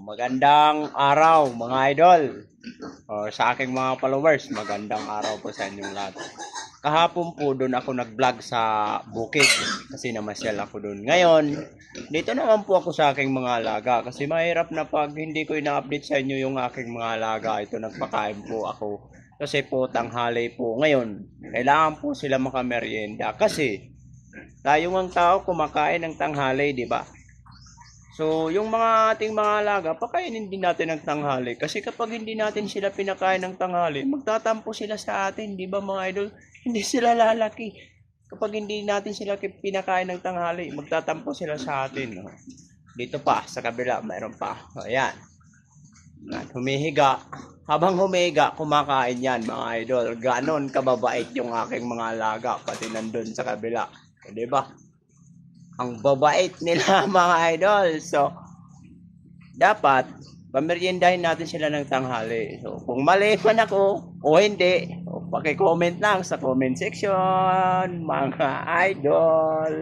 Magandang araw mga idol or sa aking mga followers, magandang araw po sa inyong lahat. Kahapon po doon ako nag-vlog sa bukid kasi namasyal ako doon. Ngayon, dito naman po ako sa aking mga alaga kasi mahirap na pag hindi ko ina-update sa inyo yung aking mga alaga. Ito nagpakain po ako kasi po tanghali po ngayon. Kailangan po sila makamerienda kasi tayo ng tao kumakain ng tanghali, di ba? So, yung mga ating mga alaga, pakainin din natin ng tanghali. Kasi kapag hindi natin sila pinakain ng tanghali, magtatampo sila sa atin, di ba mga idol? Hindi sila lalaki. Kapag hindi natin sila pinakain ng tanghali, magtatampo sila sa atin. No? Dito pa, sa kabila, mayroon pa. Ayan. At humihiga. Habang humihiga, kumakain yan mga idol. Ganon kababait yung aking mga alaga, pati nandun sa kabila. Di ba? Ang babait nila mga idol. So, dapat pameriendahin natin sila ng tanghali. So, kung mali man ako o hindi, paki-comment lang sa comment section mga idol.